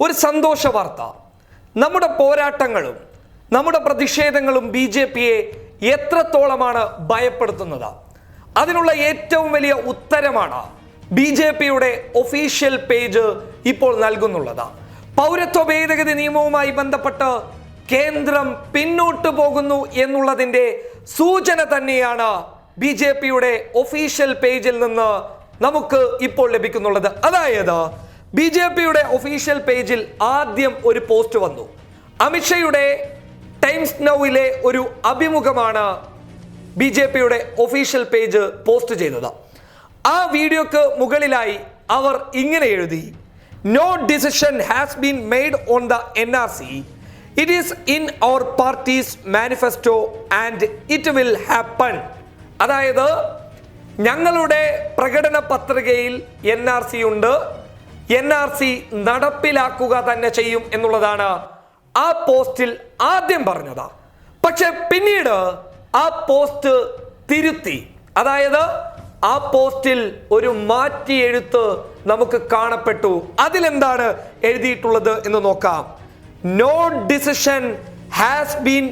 ഒരു സന്തോഷ വാർത്ത. നമ്മുടെ പോരാട്ടങ്ങളും നമ്മുടെ പ്രതിഷേധങ്ങളും BJPയെ എത്രത്തോളമാണ് ഭയപ്പെടുത്തുന്നത്? അതിനുള്ള ഏറ്റവും വലിയ ഉത്തരമാണ് BJPയുടെ ഒഫീഷ്യൽ പേജ് ഇപ്പോൾ നൽകുന്നുള്ളത്. പൗരത്വ ഭേദഗതി നിയമവുമായി ബന്ധപ്പെട്ട് കേന്ദ്രം പിന്നോട്ട് പോകുന്നു എന്നുള്ളതിൻ്റെ സൂചന തന്നെയാണ് BJPയുടെ ഒഫീഷ്യൽ പേജിൽ നിന്ന് നമുക്ക് ഇപ്പോൾ ലഭിക്കുന്നുള്ളത്. അതായത് BJPയുടെ ഒഫീഷ്യൽ പേജിൽ ആദ്യം ഒരു പോസ്റ്റ് വന്നു. അമിത്ഷായുടെ ടൈംസ് നൗയിലെ ഒരു അഭിമുഖമാണ് BJPയുടെ ഒഫീഷ്യൽ പേജ് പോസ്റ്റ് ചെയ്തത്. ആ വീഡിയോക്ക് മുകളിലായി അവർ ഇങ്ങനെ എഴുതി: "No decision has been made on the NRC. It is in our party's manifesto and it will happen." അതായത് ഞങ്ങളുടെ പ്രകടന പത്രികയിൽ NRC ഉണ്ട്, NRC നടപ്പിലാക്കുക തന്നെ ചെയ്യും എന്നുള്ളതാണ് ആ പോസ്റ്റിൽ ആദ്യം പറഞ്ഞത്. പക്ഷെ പിന്നീട് ആ പോസ്റ്റ് തിരുത്തി. അതായത് ആ പോസ്റ്റിൽ ഒരു മാറ്റി എഴുത്ത് നമുക്ക് കാണപ്പെട്ടു. അതിലെന്താണ് എഴുതിയിട്ടുള്ളത് എന്ന് നോക്കാം. "No decision has been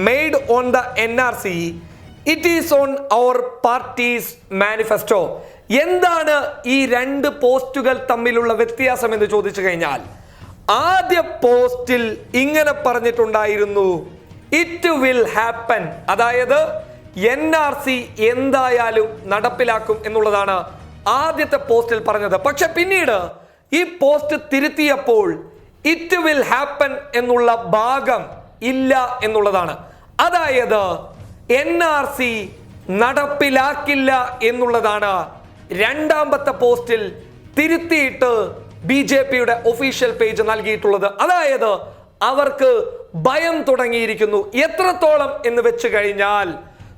made on the NRC. It is on our party's manifesto." എന്താണ് ഈ രണ്ട് പോസ്റ്റുകൾ തമ്മിലുള്ള വ്യത്യാസം എന്ന് ചോദിച്ചു കഴിഞ്ഞാൽ, ആദ്യ പോസ്റ്റിൽ ഇങ്ങനെ പറഞ്ഞിട്ടുണ്ടായിരുന്നു, "ഇറ്റ് വിൽ ഹാപ്പൻ", അതായത് NRC എന്തായാലും നടപ്പിലാക്കും എന്നുള്ളതാണ് ആദ്യത്തെ പോസ്റ്റിൽ പറഞ്ഞത്. പക്ഷെ പിന്നീട് ഈ പോസ്റ്റ് തിരുത്തിയപ്പോൾ "ഇറ്റ് വിൽ ഹാപ്പൻ" എന്നുള്ള ഭാഗം ഇല്ല എന്നുള്ളതാണ്. അതായത് NRC നടപ്പിലാക്കില്ല എന്നുള്ളതാണ് രണ്ടാമത്തെ പോസ്റ്റിൽ തിരുത്തിയിട്ട് BJPയുടെ ഒഫീഷ്യൽ പേജ് നൽകിയിട്ടുള്ളത്. അതായത് അവർക്ക് ഭയം തുടങ്ങിയിരിക്കുന്നു. എത്രത്തോളം എന്ന് വെച്ച് കഴിഞ്ഞാൽ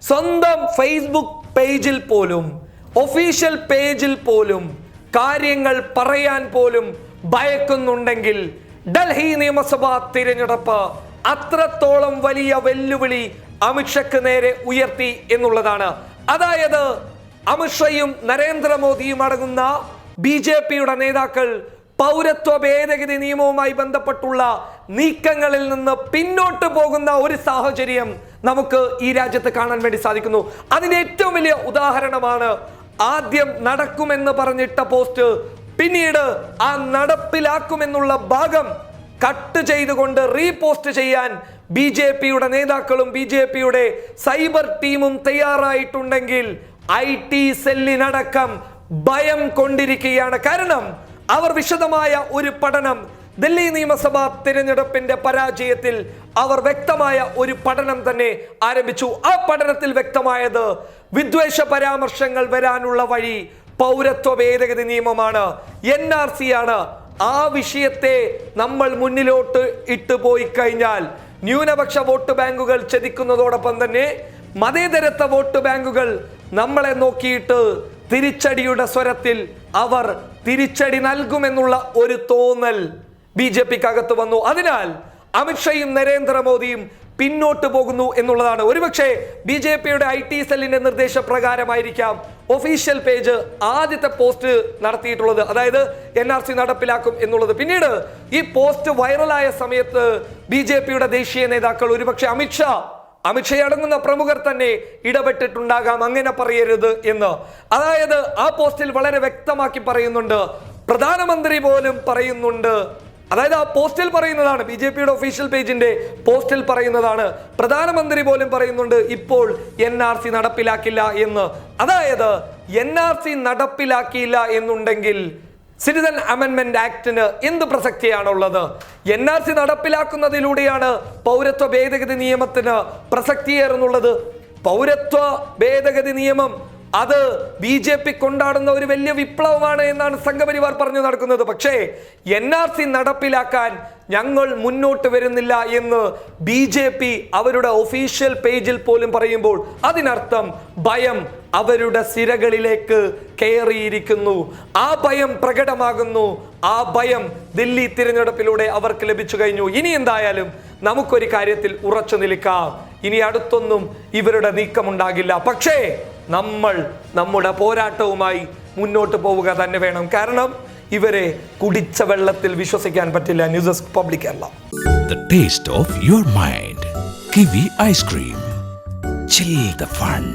സ്വന്തം ഫേസ്ബുക്ക് പേജിൽ പോലും, ഒഫീഷ്യൽ പേജിൽ പോലും കാര്യങ്ങൾ പറയാൻ പോലും ഭയക്കുന്നുണ്ടെങ്കിൽ ഡൽഹി നിയമസഭാ തിരഞ്ഞെടുപ്പ് അത്രത്തോളം വലിയ വെല്ലുവിളി അമിത്ഷാക്ക് നേരെ ഉയർത്തി എന്നുള്ളതാണ്. അതായത് അമിത്ഷായും നരേന്ദ്രമോദിയും അടങ്ങുന്ന BJPയുടെ നേതാക്കൾ പൗരത്വ ഭേദഗതി നിയമവുമായി ബന്ധപ്പെട്ടുള്ള നീക്കങ്ങളിൽ നിന്ന് പിന്നോട്ട് പോകുന്ന ഒരു സാഹചര്യം നമുക്ക് ഈ രാജ്യത്ത് കാണാൻ വേണ്ടി സാധിക്കുന്നു. അതിന്റെ ഏറ്റവും വലിയ ഉദാഹരണമാണ് ആദ്യം നടക്കുമെന്ന് പറഞ്ഞിട്ട പോസ്റ്റ് പിന്നീട് ആ നടപ്പിലാക്കുമെന്നുള്ള ഭാഗം കട്ട് ചെയ്തുകൊണ്ട് റീപോസ്റ്റ് ചെയ്യാൻ BJPയുടെ നേതാക്കളും BJPയുടെ സൈബർ ടീമും തയ്യാറായിട്ടുണ്ടെങ്കിൽ IT സെല്ലിനടക്കം ഭയം കൊണ്ടിരിക്കുകയാണ്. കാരണം അവർ വിശദമായ ഒരു പഠനം ദില്ലി നിയമസഭാ തിരഞ്ഞെടുപ്പിന്റെ പരാജയത്തിൽ അവർ വ്യക്തമായ ഒരു പഠനം തന്നെ ആരംഭിച്ചു. ആ പഠനത്തിൽ വ്യക്തമായത് വിദ്വേഷ പരാമർശങ്ങൾ വരാനുള്ള വഴി പൗരത്വ ഭേദഗതി നിയമമാണ്, NRC ആണ്. ആ വിഷയത്തെ നമ്മൾ മുന്നിലോട്ട് ഇട്ടുപോയി കഴിഞ്ഞാൽ ന്യൂനപക്ഷ വോട്ട് ബാങ്കുകൾ ചതിക്കുന്നതോടൊപ്പം തന്നെ മതേതരത്വ വോട്ട് ബാങ്കുകൾ നമ്മളെ നോക്കിയിട്ട് തിരിച്ചടിയുടെ സ്വരത്തിൽ അവർ തിരിച്ചടി നൽകുമെന്നുള്ള ഒരു തോന്നൽ BJPക്കകത്ത് വന്നു. അതിനാൽ അമിത്ഷായും നരേന്ദ്രമോദിയും പിന്നോട്ട് പോകുന്നു എന്നുള്ളതാണ്. ഒരുപക്ഷെ BJPയുടെ IT സെല്ലിന്റെ നിർദ്ദേശപ്രകാരമായിരിക്കാം ഒഫീഷ്യൽ പേജ് ആദ്യത്തെ പോസ്റ്റ് നടത്തിയിട്ടുള്ളത്, അതായത് NRC നടപ്പിലാക്കും എന്നുള്ളത്. പിന്നീട് ഈ പോസ്റ്റ് വൈറലായ സമയത്ത് BJPയുടെ ദേശീയ നേതാക്കൾ, ഒരുപക്ഷെ അമിത്ഷാ അടങ്ങുന്ന പ്രമുഖർ തന്നെ ഇടപെട്ടിട്ടുണ്ടാകാം, അങ്ങനെ പറയരുത് എന്ന്. അതായത് ആ പോസ്റ്റിൽ വളരെ വ്യക്തമാക്കി പറയുന്നുണ്ട്, പ്രധാനമന്ത്രി പോലും പറയുന്നുണ്ട്. അതായത് ആ പോസ്റ്റിൽ പറയുന്നതാണ്, BJPയുടെ ഒഫീഷ്യൽ പേജിന്റെ പോസ്റ്റിൽ പറയുന്നതാണ്, പ്രധാനമന്ത്രി പോലും പറയുന്നുണ്ട് ഇപ്പോൾ NRC നടപ്പിലാക്കില്ല എന്ന്. അതായത് NRC നടപ്പിലാക്കിയില്ല എന്നുണ്ടെങ്കിൽ സിറ്റിസൺ അമെൻമെന്റ് ആക്ടിന് എന്ത് പ്രസക്തിയാണുള്ളത്? NRC നടപ്പിലാക്കുന്നതിലൂടെയാണ് പൗരത്വ ഭേദഗതി നിയമത്തിന് പ്രസക്തിയേറുന്നുള്ളത്. പൗരത്വ ഭേദഗതി നിയമം അത് BJP കൊണ്ടാടുന്ന ഒരു വലിയ വിപ്ലവമാണ് എന്നാണ് സംഘപരിവാർ പറഞ്ഞു നടക്കുന്നത്. പക്ഷേ NRC നടപ്പിലാക്കാൻ ഞങ്ങൾ മുന്നോട്ട് വരുന്നില്ല എന്ന് BJP അവരുടെ ഒഫീഷ്യൽ പേജിൽ പോലും പറയുമ്പോൾ അതിനർത്ഥം ഭയം അവരുടെ സിരകളിലേക്ക് കയറിയിരിക്കുന്നു. ആ ഭയം പ്രകടമാകുന്നു. ആ ഭയം ദില്ലി തിരഞ്ഞെടുപ്പിലൂടെ അവർക്ക് ലഭിച്ചു കഴിഞ്ഞു. ഇനി എന്തായാലും നമുക്കൊരു കാര്യത്തിൽ ഉറച്ചു നിൽക്കാം, ഇനി അടുത്തൊന്നും ഇവരുടെ നീക്കമുണ്ടാകില്ല. പക്ഷേ നമ്മൾ നമ്മുടെ പോരാട്ടവുമായി മുന്നോട്ട് പോവുക തന്നെ വേണം. കാരണം ഇവരെ കുടിച്ച വെള്ളത്തിൽ വിശ്വസിക്കാൻ പറ്റില്ല. News desk public Kerala. The taste of your mind. Kiwi ice cream. Chill the fun.